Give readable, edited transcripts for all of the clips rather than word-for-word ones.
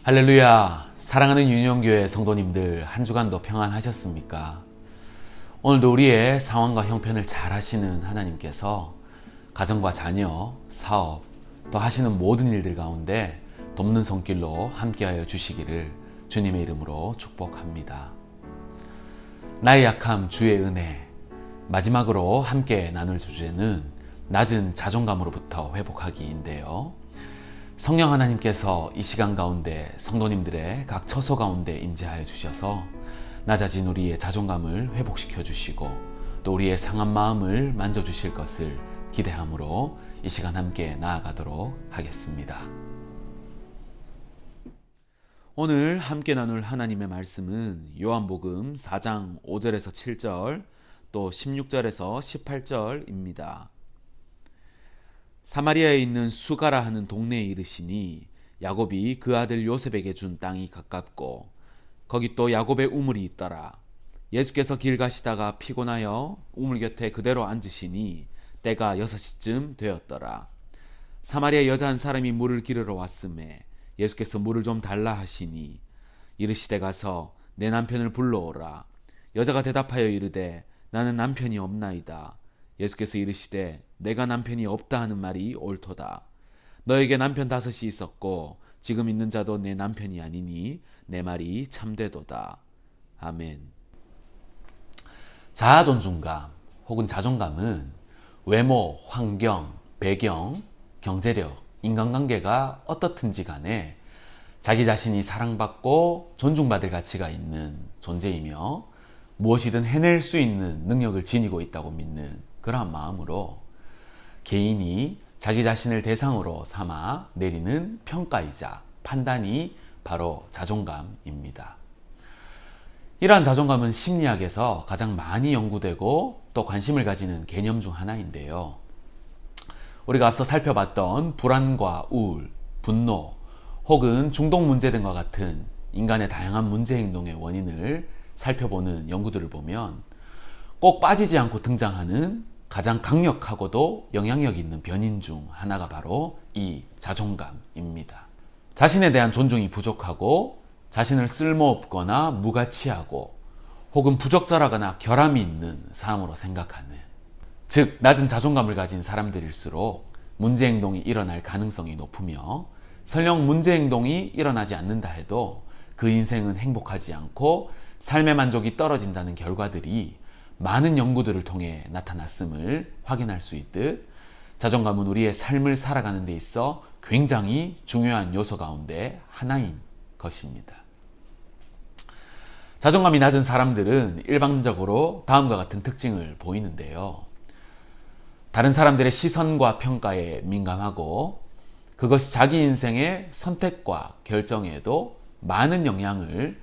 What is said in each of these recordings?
할렐루야. 사랑하는 유년교회 성도님들, 한 주간도 평안하셨습니까? 오늘도 우리의 상황과 형편을 잘 하시는 하나님께서 가정과 자녀, 사업, 또 하시는 모든 일들 가운데 돕는 손길로 함께하여 주시기를 주님의 이름으로 축복합니다. 나의 약함 주의 은혜. 마지막으로 함께 나눌 주제는 낮은 자존감으로부터 회복하기인데요. 성령 하나님께서 이 시간 가운데 성도님들의 각 처소 가운데 임재하여 주셔서 낮아진 우리의 자존감을 회복시켜 주시고 또 우리의 상한 마음을 만져주실 것을 기대함으로 이 시간 함께 나아가도록 하겠습니다. 오늘 함께 나눌 하나님의 말씀은 요한복음 4장 5절에서 7절 또 16절에서 18절입니다. 사마리아에 있는 수가라 하는 동네에 이르시니 야곱이 그 아들 요셉에게 준 땅이 가깝고 거기 또 야곱의 우물이 있더라. 예수께서 길 가시다가 피곤하여 우물 곁에 그대로 앉으시니 때가 6시쯤 되었더라. 사마리아 여자 한 사람이 물을 기르러 왔음에 예수께서 물을 좀 달라 하시니 이르시되 가서 내 남편을 불러오라. 여자가 대답하여 이르되 나는 남편이 없나이다. 예수께서 이르시되 내가 남편이 없다 하는 말이 옳도다. 너에게 남편 5이 있었고 지금 있는 자도 내 남편이 아니니 내 말이 참되도다. 아멘. 자아존중감 혹은 자존감은 외모, 환경, 배경, 경제력, 인간관계가 어떻든지 간에 자기 자신이 사랑받고 존중받을 가치가 있는 존재이며 무엇이든 해낼 수 있는 능력을 지니고 있다고 믿는 그러한 마음으로 개인이 자기 자신을 대상으로 삼아 내리는 평가이자 판단이 바로 자존감입니다. 이러한 자존감은 심리학에서 가장 많이 연구되고 또 관심을 가지는 개념 중 하나인데요. 우리가 앞서 살펴봤던 불안과 우울, 분노 혹은 중독 문제 등과 같은 인간의 다양한 문제 행동의 원인을 살펴보는 연구들을 보면 꼭 빠지지 않고 등장하는 가장 강력하고도 영향력 있는 변인 중 하나가 바로 이 자존감입니다. 자신에 대한 존중이 부족하고 자신을 쓸모없거나 무가치하고 혹은 부적절하거나 결함이 있는 사람으로 생각하는, 즉 낮은 자존감을 가진 사람들일수록 문제 행동이 일어날 가능성이 높으며 설령 문제 행동이 일어나지 않는다 해도 그 인생은 행복하지 않고 삶의 만족이 떨어진다는 결과들이 많은 연구들을 통해 나타났음을 확인할 수 있듯 자존감은 우리의 삶을 살아가는 데 있어 굉장히 중요한 요소 가운데 하나인 것입니다. 자존감이 낮은 사람들은 일반적으로 다음과 같은 특징을 보이는데요. 다른 사람들의 시선과 평가에 민감하고 그것이 자기 인생의 선택과 결정에도 많은 영향을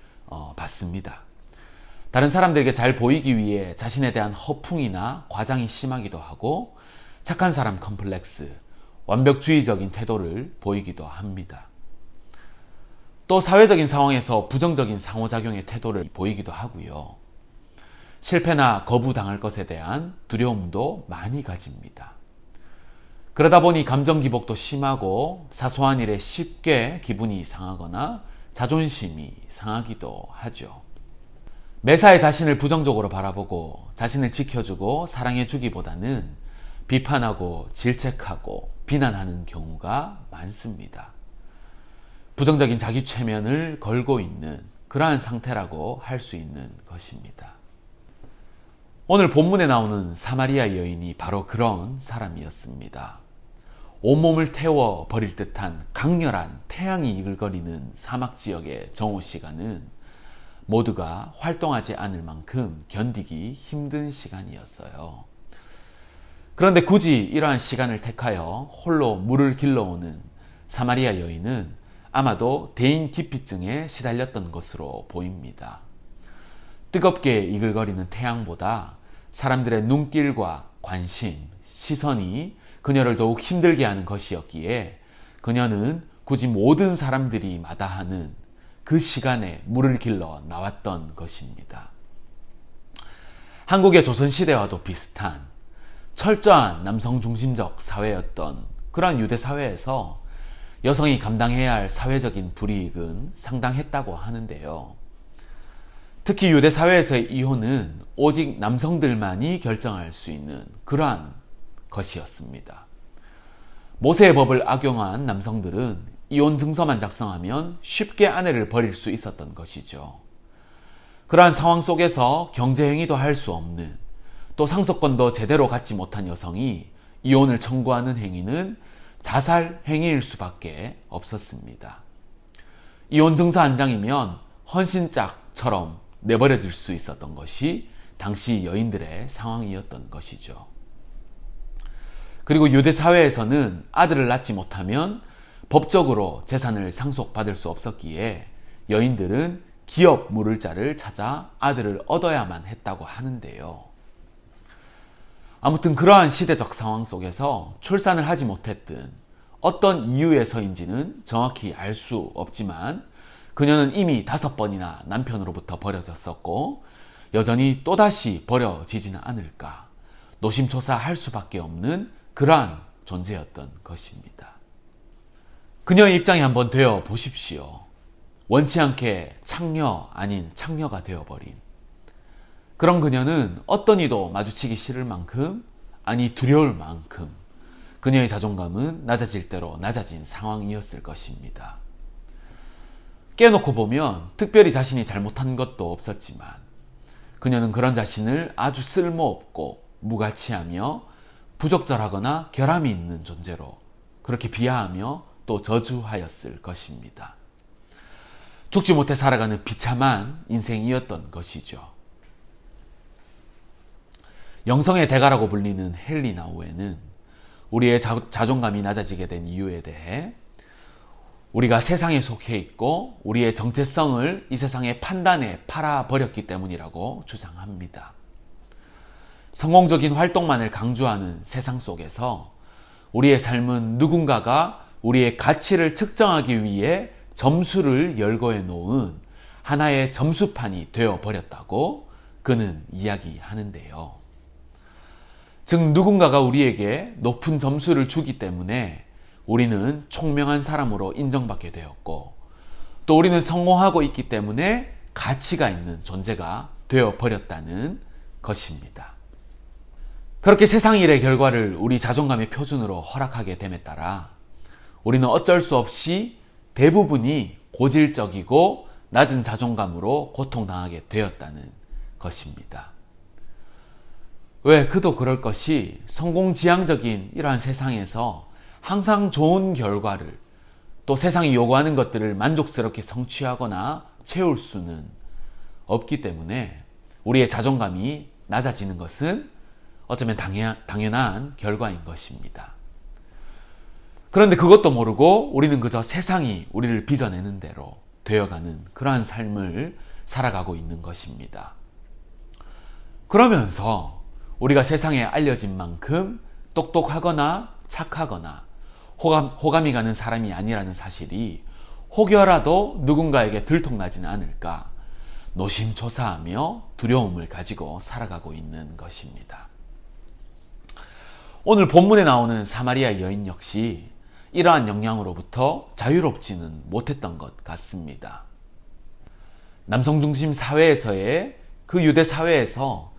받습니다. 다른 사람들에게 잘 보이기 위해 자신에 대한 허풍이나 과장이 심하기도 하고 착한 사람 컴플렉스, 완벽주의적인 태도를 보이기도 합니다. 또 사회적인 상황에서 부정적인 상호작용의 태도를 보이기도 하고요. 실패나 거부당할 것에 대한 두려움도 많이 가집니다. 그러다 보니 감정 기복도 심하고 사소한 일에 쉽게 기분이 상하거나 자존심이 상하기도 하죠. 매사에 자신을 부정적으로 바라보고 자신을 지켜주고 사랑해주기보다는 비판하고 질책하고 비난하는 경우가 많습니다. 부정적인 자기 최면을 걸고 있는 그러한 상태라고 할 수 있는 것입니다. 오늘 본문에 나오는 사마리아 여인이 바로 그런 사람이었습니다. 온몸을 태워 버릴 듯한 강렬한 태양이 이글거리는 사막 지역의 정오 시간은 모두가 활동하지 않을 만큼 견디기 힘든 시간이었어요. 그런데 굳이 이러한 시간을 택하여 홀로 물을 길러오는 사마리아 여인은 아마도 대인 기피증에 시달렸던 것으로 보입니다. 뜨겁게 이글거리는 태양보다 사람들의 눈길과 관심, 시선이 그녀를 더욱 힘들게 하는 것이었기에 그녀는 굳이 모든 사람들이 마다하는 그 시간에 물을 길러 나왔던 것입니다. 한국의 조선시대와도 비슷한 철저한 남성 중심적 사회였던 그러한 유대 사회에서 여성이 감당해야 할 사회적인 불이익은 상당했다고 하는데요. 특히 유대 사회에서의 이혼은 오직 남성들만이 결정할 수 있는 그러한 것이었습니다. 모세의 법을 악용한 남성들은 이혼 증서만 작성하면 쉽게 아내를 버릴 수 있었던 것이죠. 그러한 상황 속에서 경제행위도 할 수 없는, 또 상속권도 제대로 갖지 못한 여성이 이혼을 청구하는 행위는 자살 행위일 수밖에 없었습니다. 이혼 증서 한 장이면 헌신짝처럼 내버려질 수 있었던 것이 당시 여인들의 상황이었던 것이죠. 그리고 유대 사회에서는 아들을 낳지 못하면 법적으로 재산을 상속받을 수 없었기에 여인들은 기업 물을 자를 찾아 아들을 얻어야만 했다고 하는데요. 아무튼 그러한 시대적 상황 속에서 출산을 하지 못했든 어떤 이유에서인지는 정확히 알 수 없지만 그녀는 이미 5번이나 남편으로부터 버려졌었고 여전히 또다시 버려지지는 않을까 노심초사할 수밖에 없는 그러한 존재였던 것입니다. 그녀의 입장에 한번 되어 보십시오. 원치 않게 창녀 아닌 창녀가 되어버린 그런 그녀는 어떤 이도 마주치기 싫을 만큼, 아니 두려울 만큼 그녀의 자존감은 낮아질 대로 낮아진 상황이었을 것입니다. 깨놓고 보면 특별히 자신이 잘못한 것도 없었지만 그녀는 그런 자신을 아주 쓸모없고 무가치하며 부적절하거나 결함이 있는 존재로 그렇게 비하하며 또 저주하였을 것입니다. 죽지 못해 살아가는 비참한 인생이었던 것이죠. 영성의 대가라고 불리는 헬리나우에는 우리의 자존감이 낮아지게 된 이유에 대해 우리가 세상에 속해 있고 우리의 정체성을 이 세상의 판단에 팔아버렸기 때문이라고 주장합니다. 성공적인 활동만을 강조하는 세상 속에서 우리의 삶은 누군가가 우리의 가치를 측정하기 위해 점수를 열거해 놓은 하나의 점수판이 되어버렸다고 그는 이야기하는데요. 즉 누군가가 우리에게 높은 점수를 주기 때문에 우리는 총명한 사람으로 인정받게 되었고 또 우리는 성공하고 있기 때문에 가치가 있는 존재가 되어버렸다는 것입니다. 그렇게 세상 일의 결과를 우리 자존감의 표준으로 허락하게 됨에 따라 우리는 어쩔 수 없이 대부분이 고질적이고 낮은 자존감으로 고통당하게 되었다는 것입니다. 왜 그도 그럴 것이 성공지향적인 이러한 세상에서 항상 좋은 결과를 또 세상이 요구하는 것들을 만족스럽게 성취하거나 채울 수는 없기 때문에 우리의 자존감이 낮아지는 것은 어쩌면 당연한 결과인 것입니다. 그런데 그것도 모르고 우리는 그저 세상이 우리를 빚어내는 대로 되어가는 그러한 삶을 살아가고 있는 것입니다. 그러면서 우리가 세상에 알려진 만큼 똑똑하거나 착하거나 호감이 가는 사람이 아니라는 사실이 혹여라도 누군가에게 들통나지는 않을까 노심초사하며 두려움을 가지고 살아가고 있는 것입니다. 오늘 본문에 나오는 사마리아 여인 역시 이러한 영향으로부터 자유롭지는 못했던 것 같습니다. 남성 중심 사회에서의 그 유대 사회에서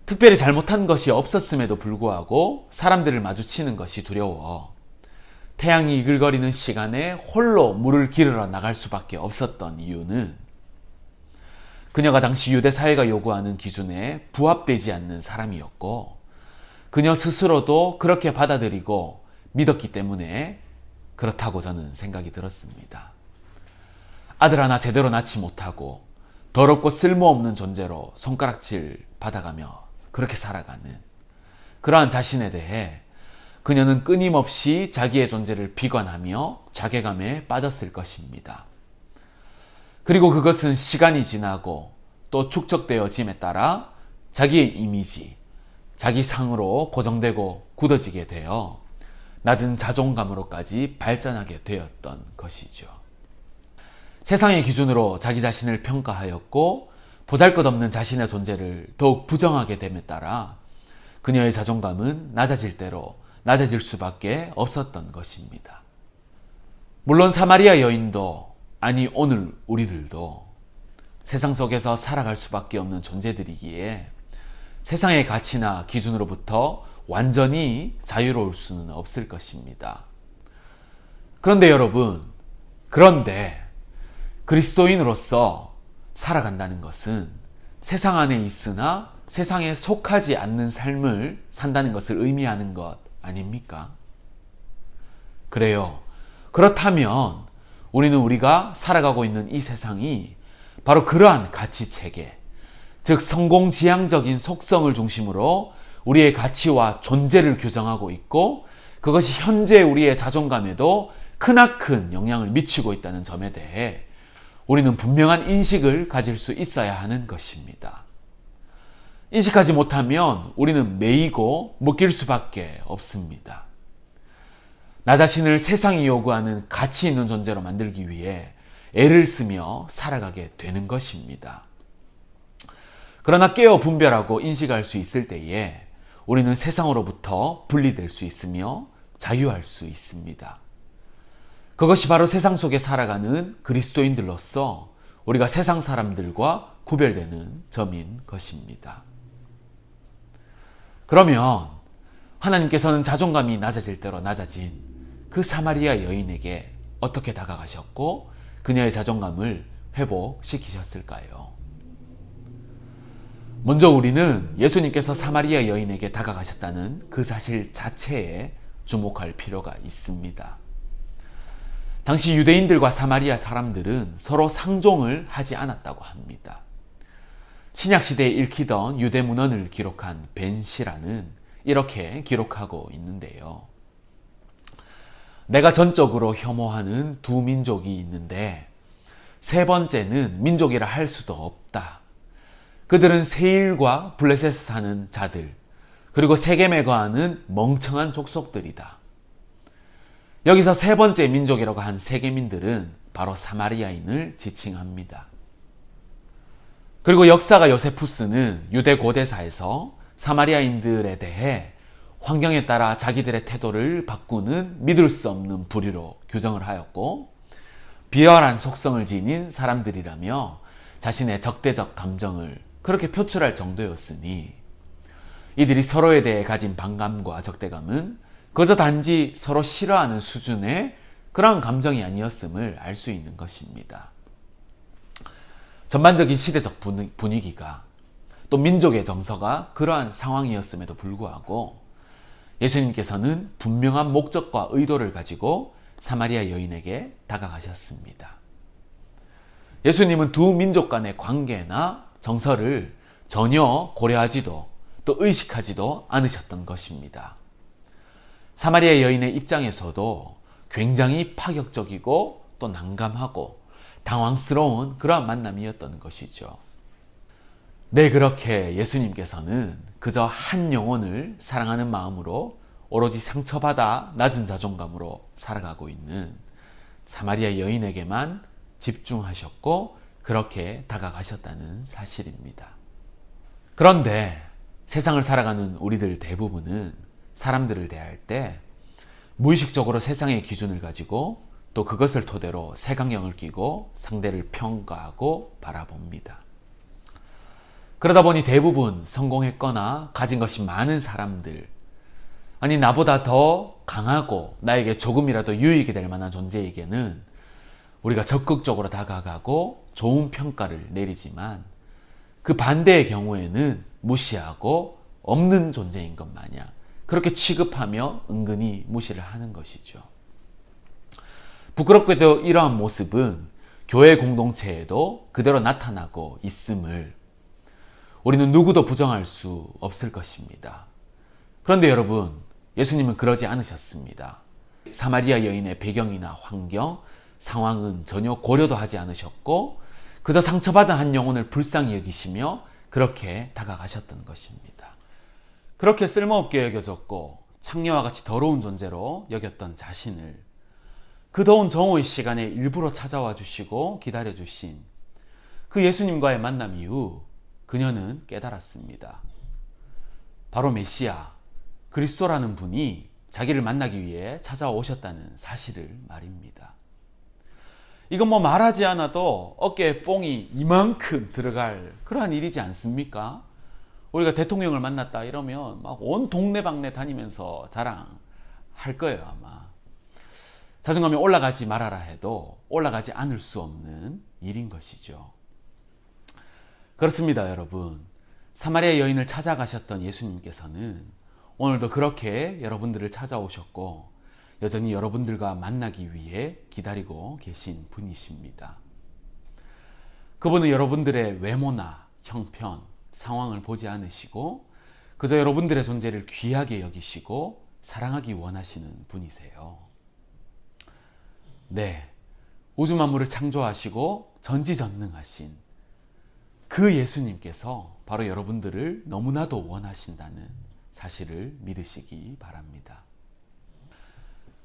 특별히 잘못한 것이 없었음에도 불구하고 사람들을 마주치는 것이 두려워 태양이 이글거리는 시간에 홀로 물을 기르러 나갈 수밖에 없었던 이유는 그녀가 당시 유대 사회가 요구하는 기준에 부합되지 않는 사람이었고 그녀 스스로도 그렇게 받아들이고 믿었기 때문에 그렇다고 저는 생각이 들었습니다. 아들 하나 제대로 낳지 못하고 더럽고 쓸모없는 존재로 손가락질 받아가며 그렇게 살아가는 그러한 자신에 대해 그녀는 끊임없이 자기의 존재를 비관하며 자괴감에 빠졌을 것입니다. 그리고 그것은 시간이 지나고 또 축적되어짐에 따라 자기의 이미지, 자기 상으로 고정되고 굳어지게 되어 낮은 자존감으로까지 발전하게 되었던 것이죠. 세상의 기준으로 자기 자신을 평가하였고 보잘것없는 자신의 존재를 더욱 부정하게 됨에 따라 그녀의 자존감은 낮아질 대로 낮아질 수밖에 없었던 것입니다. 물론 사마리아 여인도, 아니 오늘 우리들도 세상 속에서 살아갈 수밖에 없는 존재들이기에 세상의 가치나 기준으로부터 완전히 자유로울 수는 없을 것입니다. 그런데 여러분, 그런데 그리스도인으로서 살아간다는 것은 세상 안에 있으나 세상에 속하지 않는 삶을 산다는 것을 의미하는 것 아닙니까? 그래요. 그렇다면 우리는 우리가 살아가고 있는 이 세상이 바로 그러한 가치 체계, 즉 성공지향적인 속성을 중심으로 우리의 가치와 존재를 규정하고 있고 그것이 현재 우리의 자존감에도 크나큰 영향을 미치고 있다는 점에 대해 우리는 분명한 인식을 가질 수 있어야 하는 것입니다. 인식하지 못하면 우리는 매이고 묶일 수밖에 없습니다. 나 자신을 세상이 요구하는 가치 있는 존재로 만들기 위해 애를 쓰며 살아가게 되는 것입니다. 그러나 깨어 분별하고 인식할 수 있을 때에 우리는 세상으로부터 분리될 수 있으며 자유할 수 있습니다. 그것이 바로 세상 속에 살아가는 그리스도인들로서 우리가 세상 사람들과 구별되는 점인 것입니다. 그러면 하나님께서는 자존감이 낮아질 대로 낮아진 그 사마리아 여인에게 어떻게 다가가셨고 그녀의 자존감을 회복시키셨을까요? 먼저 우리는 예수님께서 사마리아 여인에게 다가가셨다는 그 사실 자체에 주목할 필요가 있습니다. 당시 유대인들과 사마리아 사람들은 서로 상종을 하지 않았다고 합니다. 신약시대에 읽히던 유대 문헌을 기록한 벤시라는 이렇게 기록하고 있는데요. 내가 전적으로 혐오하는 두 민족이 있는데 세 번째는 민족이라 할 수도 없다. 그들은 세일과 블레셋에 사는 자들, 그리고 세겜에 거하는 멍청한 족속들이다. 여기서 세 번째 민족이라고 한 세겜인들은 바로 사마리아인을 지칭합니다. 그리고 역사가 요세푸스는 유대 고대사에서 사마리아인들에 대해 환경에 따라 자기들의 태도를 바꾸는 믿을 수 없는 부류로 규정을 하였고 비열한 속성을 지닌 사람들이라며 자신의 적대적 감정을 그렇게 표출할 정도였으니 이들이 서로에 대해 가진 반감과 적대감은 그저 단지 서로 싫어하는 수준의 그런 감정이 아니었음을 알 수 있는 것입니다. 전반적인 시대적 분위기가 또 민족의 정서가 그러한 상황이었음에도 불구하고 예수님께서는 분명한 목적과 의도를 가지고 사마리아 여인에게 다가가셨습니다. 예수님은 두 민족 간의 관계나 정서를 전혀 고려하지도 또 의식하지도 않으셨던 것입니다. 사마리아 여인의 입장에서도 굉장히 파격적이고 또 난감하고 당황스러운 그러한 만남이었던 것이죠. 네, 그렇게 예수님께서는 그저 한 영혼을 사랑하는 마음으로 오로지 상처받아 낮은 자존감으로 살아가고 있는 사마리아 여인에게만 집중하셨고 그렇게 다가가셨다는 사실입니다. 그런데 세상을 살아가는 우리들 대부분은 사람들을 대할 때 무의식적으로 세상의 기준을 가지고 또 그것을 토대로 색안경을 끼고 상대를 평가하고 바라봅니다. 그러다 보니 대부분 성공했거나 가진 것이 많은 사람들, 아니 나보다 더 강하고 나에게 조금이라도 유익이 될 만한 존재에게는 우리가 적극적으로 다가가고 좋은 평가를 내리지만 그 반대의 경우에는 무시하고 없는 존재인 것 마냥 그렇게 취급하며 은근히 무시를 하는 것이죠. 부끄럽게도 이러한 모습은 교회 공동체에도 그대로 나타나고 있음을 우리는 누구도 부정할 수 없을 것입니다. 그런데 여러분, 예수님은 그러지 않으셨습니다. 사마리아 여인의 배경이나 환경, 상황은 전혀 고려도 하지 않으셨고 그저 상처받은 한 영혼을 불쌍히 여기시며 그렇게 다가가셨던 것입니다. 그렇게 쓸모없게 여겨졌고 창녀와 같이 더러운 존재로 여겼던 자신을 그 더운 정오의 시간에 일부러 찾아와 주시고 기다려 주신 그 예수님과의 만남 이후 그녀는 깨달았습니다. 바로 메시아, 그리스도라는 분이 자기를 만나기 위해 찾아오셨다는 사실을 말입니다. 이건 뭐 말하지 않아도 어깨에 뽕이 이만큼 들어갈 그러한 일이지 않습니까? 우리가 대통령을 만났다 이러면 막 온 동네방네 다니면서 자랑할 거예요, 아마. 자존감이 올라가지 말아라 해도 올라가지 않을 수 없는 일인 것이죠. 그렇습니다, 여러분. 사마리아 여인을 찾아가셨던 예수님께서는 오늘도 그렇게 여러분들을 찾아오셨고 여전히 여러분들과 만나기 위해 기다리고 계신 분이십니다. 그분은 여러분들의 외모나 형편, 상황을 보지 않으시고 그저 여러분들의 존재를 귀하게 여기시고 사랑하기 원하시는 분이세요. 네, 우주 만물을 창조하시고 전지전능하신 그 예수님께서 바로 여러분들을 너무나도 원하신다는 사실을 믿으시기 바랍니다.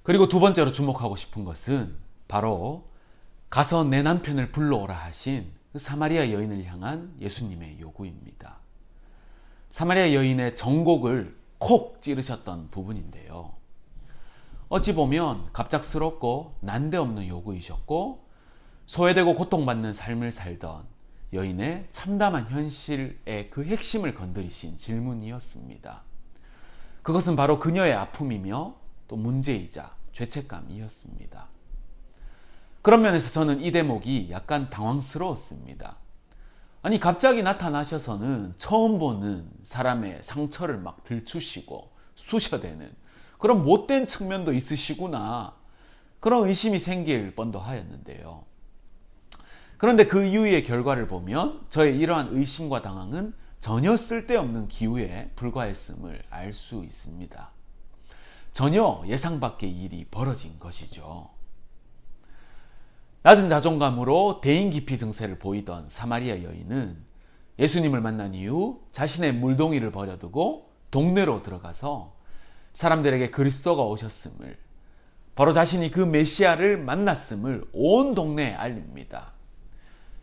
그리고 두 번째로 주목하고 싶은 것은 바로 가서 내 남편을 불러오라 하신 그 사마리아 여인을 향한 예수님의 요구입니다. 사마리아 여인의 정곡을 콕 찌르셨던 부분인데요. 어찌 보면 갑작스럽고 난데없는 요구이셨고 소외되고 고통받는 삶을 살던 여인의 참담한 현실의 그 핵심을 건드리신 질문이었습니다. 그것은 바로 그녀의 아픔이며 또 문제이자 죄책감이었습니다. 그런 면에서 저는 이 대목이 약간 당황스러웠습니다. 아니 갑자기 나타나셔서는 처음 보는 사람의 상처를 막 들추시고 쑤셔대는 그런 못된 측면도 있으시구나, 그런 의심이 생길 뻔도 하였는데요. 그런데 그 이후의 결과를 보면 저의 이러한 의심과 당황은 전혀 쓸데없는 기우에 불과했음을 알 수 있습니다. 전혀 예상 밖의 일이 벌어진 것이죠. 낮은 자존감으로 대인 기피 증세를 보이던 사마리아 여인은 예수님을 만난 이후 자신의 물동이를 버려두고 동네로 들어가서 사람들에게 그리스도가 오셨음을, 바로 자신이 그 메시아를 만났음을 온 동네에 알립니다.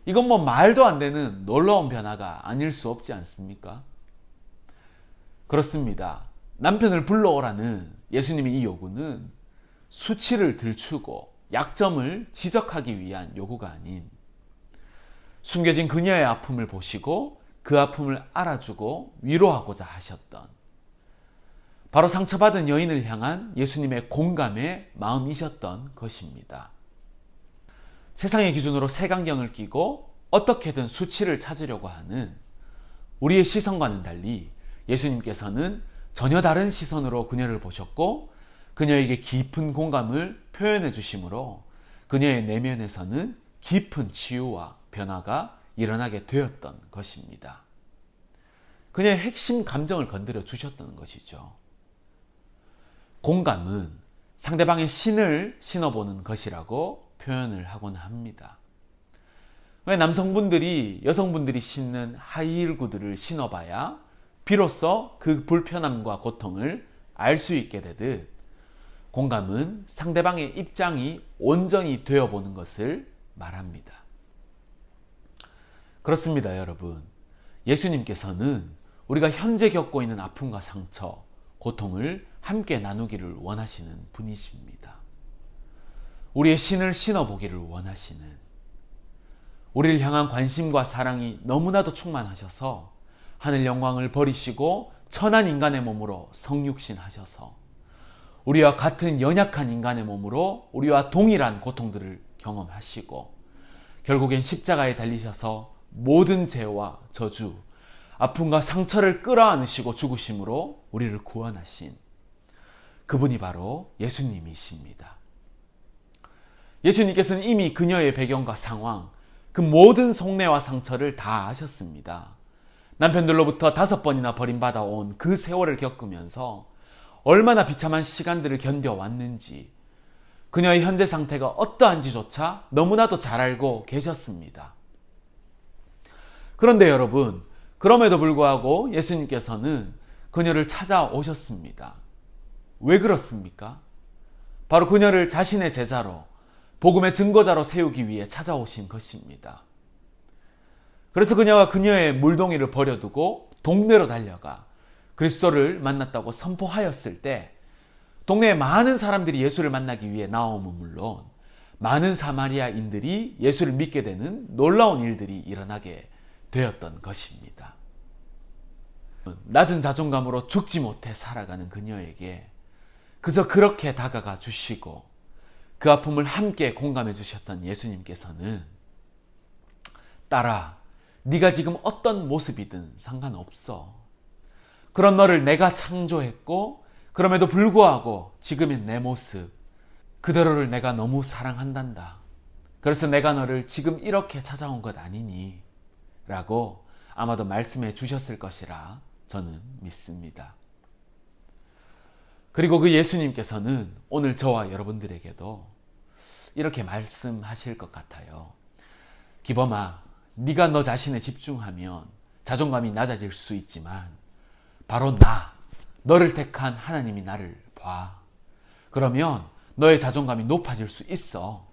이건 뭐 말도 안 되는 놀라운 변화가 아닐 수 없지 않습니까? 그렇습니다. 남편을 불러오라는 예수님의 이 요구는 수치를 들추고 약점을 지적하기 위한 요구가 아닌 숨겨진 그녀의 아픔을 보시고 그 아픔을 알아주고 위로하고자 하셨던 바로 상처받은 여인을 향한 예수님의 공감의 마음이셨던 것입니다. 세상의 기준으로 색안경을 끼고 어떻게든 수치를 찾으려고 하는 우리의 시선과는 달리 예수님께서는 전혀 다른 시선으로 그녀를 보셨고 그녀에게 깊은 공감을 표현해 주심으로 그녀의 내면에서는 깊은 치유와 변화가 일어나게 되었던 것입니다. 그녀의 핵심 감정을 건드려 주셨던 것이죠. 공감은 상대방의 신을 신어보는 것이라고 표현을 하곤 합니다. 왜 남성분들이 여성분들이 신는 하이힐 구두를 신어봐야 비로소 그 불편함과 고통을 알 수 있게 되듯 공감은 상대방의 입장이 온전히 되어보는 것을 말합니다. 그렇습니다, 여러분. 예수님께서는 우리가 현재 겪고 있는 아픔과 상처, 고통을 함께 나누기를 원하시는 분이십니다. 우리의 신을 신어보기를 원하시는, 우리를 향한 관심과 사랑이 너무나도 충만하셔서 하늘 영광을 버리시고 천한 인간의 몸으로 성육신하셔서 우리와 같은 연약한 인간의 몸으로 우리와 동일한 고통들을 경험하시고 결국엔 십자가에 달리셔서 모든 죄와 저주, 아픔과 상처를 끌어안으시고 죽으심으로 우리를 구원하신 그분이 바로 예수님이십니다. 예수님께서는 이미 그녀의 배경과 상황, 그 모든 속내와 상처를 다 아셨습니다. 남편들로부터 5번이나 버림받아 온 그 세월을 겪으면서 얼마나 비참한 시간들을 견뎌왔는지 그녀의 현재 상태가 어떠한지조차 너무나도 잘 알고 계셨습니다. 그런데 여러분, 그럼에도 불구하고 예수님께서는 그녀를 찾아오셨습니다. 왜 그렇습니까? 바로 그녀를 자신의 제자로, 복음의 증거자로 세우기 위해 찾아오신 것입니다. 그래서 그녀가 그녀의 물동이를 버려두고 동네로 달려가 그리스도를 만났다고 선포하였을 때 동네에 많은 사람들이 예수를 만나기 위해 나옴은 물론 많은 사마리아인들이 예수를 믿게 되는 놀라운 일들이 일어나게 되었던 것입니다. 낮은 자존감으로 죽지 못해 살아가는 그녀에게 그저 그렇게 다가가 주시고 그 아픔을 함께 공감해 주셨던 예수님께서는 딸아, 네가 지금 어떤 모습이든 상관없어. 그런 너를 내가 창조했고 그럼에도 불구하고 지금의 내 모습 그대로를 내가 너무 사랑한단다. 그래서 내가 너를 지금 이렇게 찾아온 것 아니니? 라고 아마도 말씀해 주셨을 것이라 저는 믿습니다. 그리고 그 예수님께서는 오늘 저와 여러분들에게도 이렇게 말씀하실 것 같아요. 기범아, 네가 너 자신에 집중하면 자존감이 낮아질 수 있지만 바로 너를 택한 하나님이 나를 봐. 그러면 너의 자존감이 높아질 수 있어.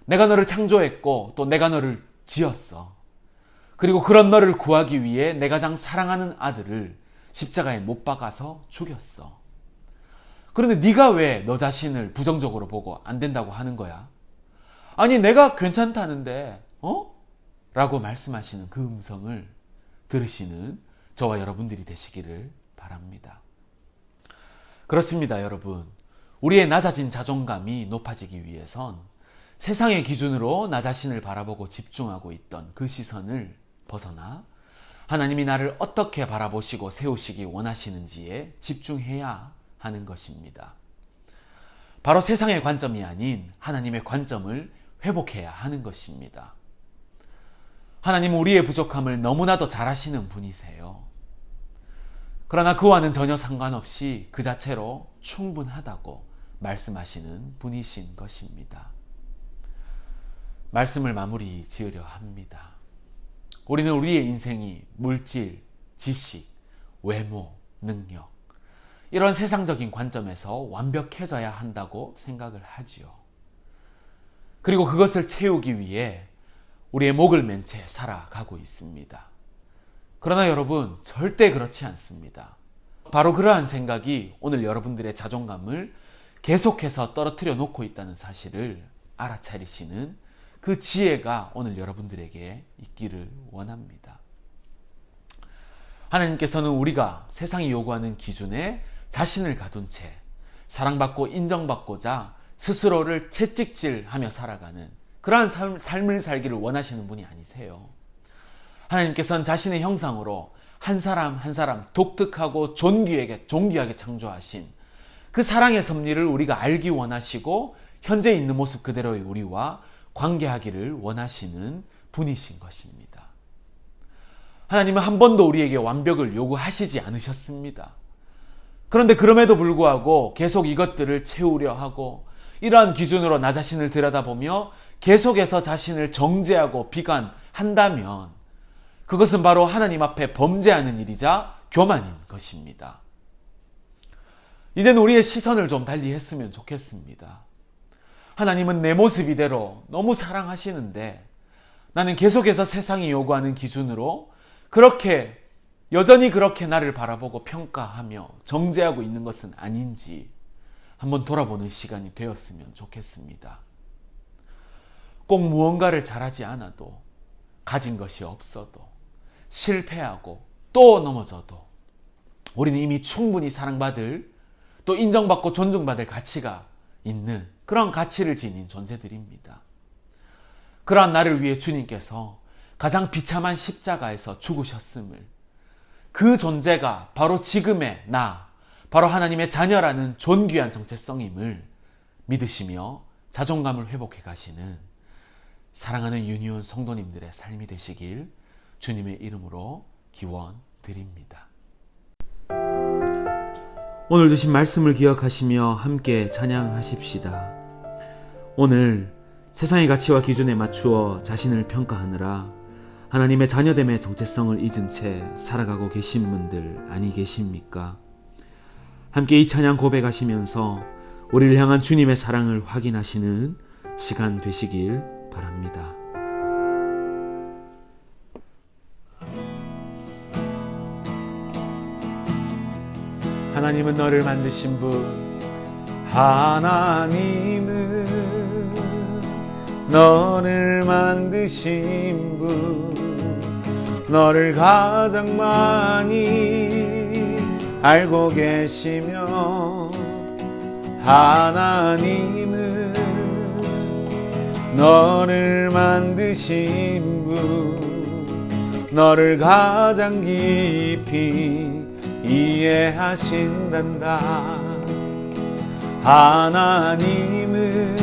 내가 너를 창조했고 또 내가 너를 지었어. 그리고 그런 너를 구하기 위해 내 가장 사랑하는 아들을 십자가에 못 박아서 죽였어. 그런데 네가 왜 너 자신을 부정적으로 보고 안 된다고 하는 거야? 아니 내가 괜찮다는데 라고 말씀하시는 그 음성을 들으시는 저와 여러분들이 되시기를 바랍니다. 그렇습니다, 여러분. 우리의 낮아진 자존감이 높아지기 위해선 세상의 기준으로 나 자신을 바라보고 집중하고 있던 그 시선을 벗어나 하나님이 나를 어떻게 바라보시고 세우시기 원하시는지에 집중해야 하는 것입니다. 바로 세상의 관점이 아닌 하나님의 관점을 회복해야 하는 것입니다. 하나님은 우리의 부족함을 너무나도 잘 아시는 분이세요. 그러나 그와는 전혀 상관없이 그 자체로 충분하다고 말씀하시는 분이신 것입니다. 말씀을 마무리 지으려 합니다. 우리는 우리의 인생이 물질, 지식, 외모, 능력 이런 세상적인 관점에서 완벽해져야 한다고 생각을 하지요. 그리고 그것을 채우기 위해 우리의 목을 맨 채 살아가고 있습니다. 그러나 여러분, 절대 그렇지 않습니다. 바로 그러한 생각이 오늘 여러분들의 자존감을 계속해서 떨어뜨려 놓고 있다는 사실을 알아차리시는 그 지혜가 오늘 여러분들에게 있기를 원합니다. 하나님께서는 우리가 세상이 요구하는 기준에 자신을 가둔 채 사랑받고 인정받고자 스스로를 채찍질하며 살아가는 그러한 삶을 살기를 원하시는 분이 아니세요. 하나님께서는 자신의 형상으로 한 사람 한 사람 독특하고 존귀하게 창조하신 그 사랑의 섭리를 우리가 알기 원하시고 현재 있는 모습 그대로의 우리와 관계하기를 원하시는 분이신 것입니다. 하나님은 한 번도 우리에게 완벽을 요구하시지 않으셨습니다. 그런데 그럼에도 불구하고 계속 이것들을 채우려 하고 이러한 기준으로 나 자신을 들여다보며 계속해서 자신을 정죄하고 비관한다면 그것은 바로 하나님 앞에 범죄하는 일이자 교만인 것입니다. 이제는 우리의 시선을 좀 달리 했으면 좋겠습니다. 하나님은 내 모습 이대로 너무 사랑하시는데 나는 계속해서 세상이 요구하는 기준으로 여전히 그렇게 나를 바라보고 평가하며 정죄하고 있는 것은 아닌지 한번 돌아보는 시간이 되었으면 좋겠습니다. 꼭 무언가를 잘하지 않아도, 가진 것이 없어도, 실패하고 또 넘어져도 우리는 이미 충분히 사랑받을, 또 인정받고 존중받을 가치가 있는 그런 가치를 지닌 존재들입니다. 그러한 나를 위해 주님께서 가장 비참한 십자가에서 죽으셨음을, 그 존재가 바로 지금의 바로 하나님의 자녀라는 존귀한 정체성임을 믿으시며 자존감을 회복해 가시는 사랑하는 유니온 성도님들의 삶이 되시길 주님의 이름으로 기원드립니다. 오늘 주신 말씀을 기억하시며 함께 찬양하십시다. 오늘 세상의 가치와 기준에 맞추어 자신을 평가하느라 하나님의 자녀됨의 정체성을 잊은 채 살아가고 계신 분들 아니 계십니까? 함께 이 찬양 고백하시면서 우리를 향한 주님의 사랑을 확인하시는 시간 되시길 바랍니다. 하나님은 너를 만드신 분, 하나님은 너를 만드신 분, 너를 가장 많이 알고 계시며, 하나님은 너를 만드신 분, 너를 가장 깊이 이해하신단다. 하나님은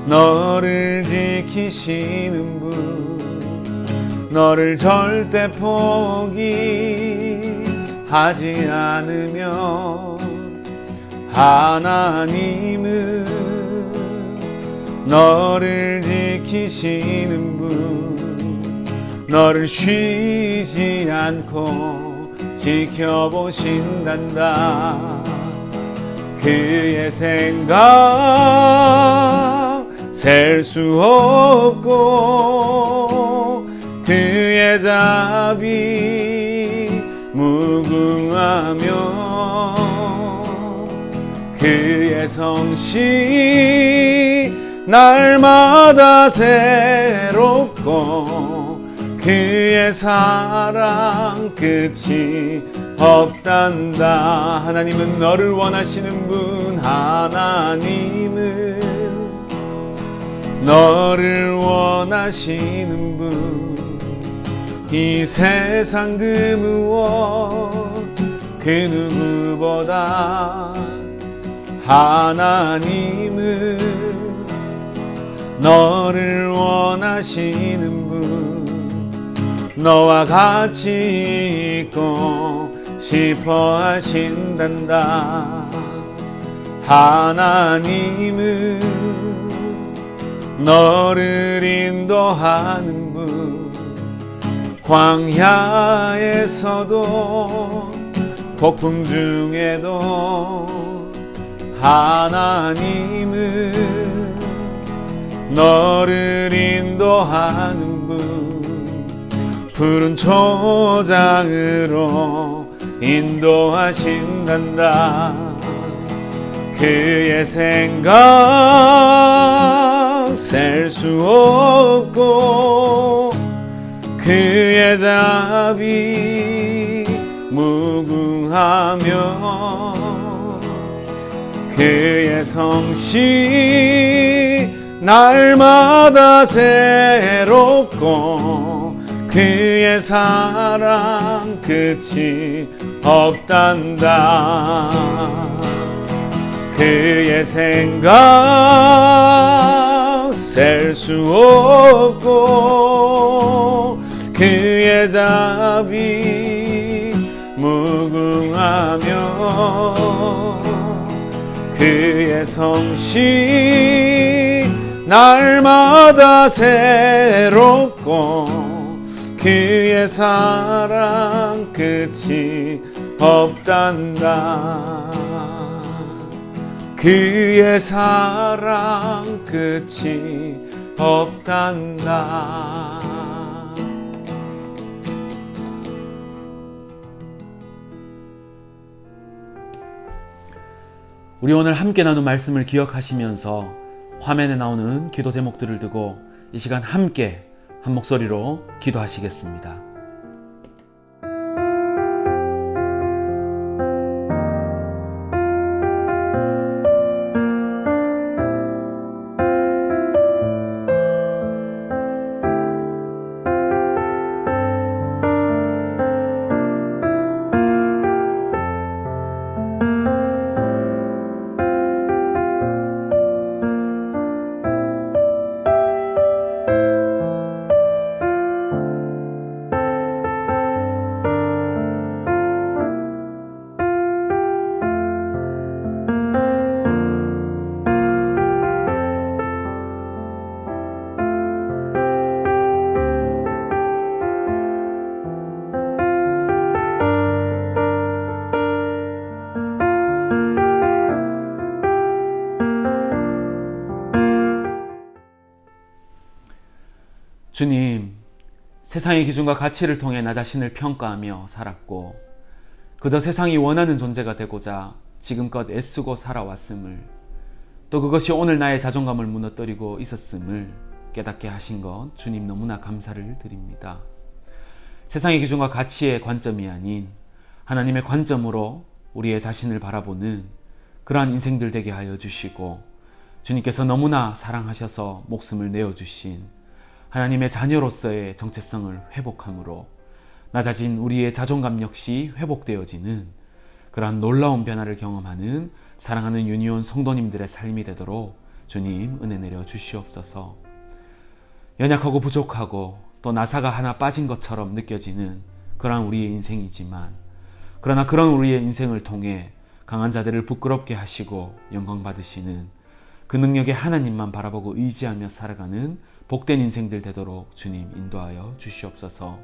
너를 지키시는 분, 너를 절대 포기하지 않으며, 하나님은 너를 지키시는 분, 너를 쉬지 않고 지켜보신단다. 그의 생각 셀 수 없고, 그의 자비 무궁하며, 그의 성실 날마다 새롭고, 그의 사랑 끝이 없단다. 하나님은 너를 원하시는 분, 하나님은 너를 원하시는 분, 이 세상 그 무엇 그 누구보다 하나님은 너를 원하시는 분, 너와 같이 있고 싶어 하신단다. 하나님은 너를 인도하는 분, 광야에서도 폭풍 중에도 하나님은 너를 인도하는 분, 푸른 초장으로 인도하신단다. 그의 생각 셀 수 없고, 그의 자비 무궁하며, 그의 성실 날마다 새롭고, 그의 사랑 끝이 없단다. 그의 생각 셀 수 없고, 그의 자비 무궁하며, 그의 성실 날마다 새롭고, 그의 사랑 끝이 없단다. 그의 사랑 끝이 없단다. 우리 오늘 함께 나눈 말씀을 기억하시면서 화면에 나오는 기도 제목들을 두고 이 시간 함께 한 목소리로 기도하시겠습니다. 주님, 세상의 기준과 가치를 통해 나 자신을 평가하며 살았고 그저 세상이 원하는 존재가 되고자 지금껏 애쓰고 살아왔음을 또 그것이 오늘 나의 자존감을 무너뜨리고 있었음을 깨닫게 하신 것 주님 너무나 감사를 드립니다. 세상의 기준과 가치의 관점이 아닌 하나님의 관점으로 우리의 자신을 바라보는 그러한 인생들 되게 하여 주시고, 주님께서 너무나 사랑하셔서 목숨을 내어주신 하나님의 자녀로서의 정체성을 회복함으로 나 자신 우리의 자존감 역시 회복되어지는 그러한 놀라운 변화를 경험하는 사랑하는 유니온 성도님들의 삶이 되도록 주님 은혜 내려 주시옵소서. 연약하고 부족하고 또 나사가 하나 빠진 것처럼 느껴지는 그러한 우리의 인생이지만, 그러나 그런 우리의 인생을 통해 강한 자들을 부끄럽게 하시고 영광 받으시는 그 능력의 하나님만 바라보고 의지하며 살아가는 복된 인생들 되도록 주님 인도하여 주시옵소서.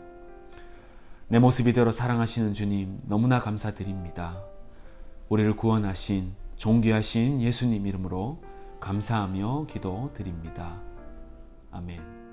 내 모습 이대로 사랑하시는 주님 너무나 감사드립니다. 우리를 구원하신 존귀하신 예수님 이름으로 감사하며 기도드립니다. 아멘.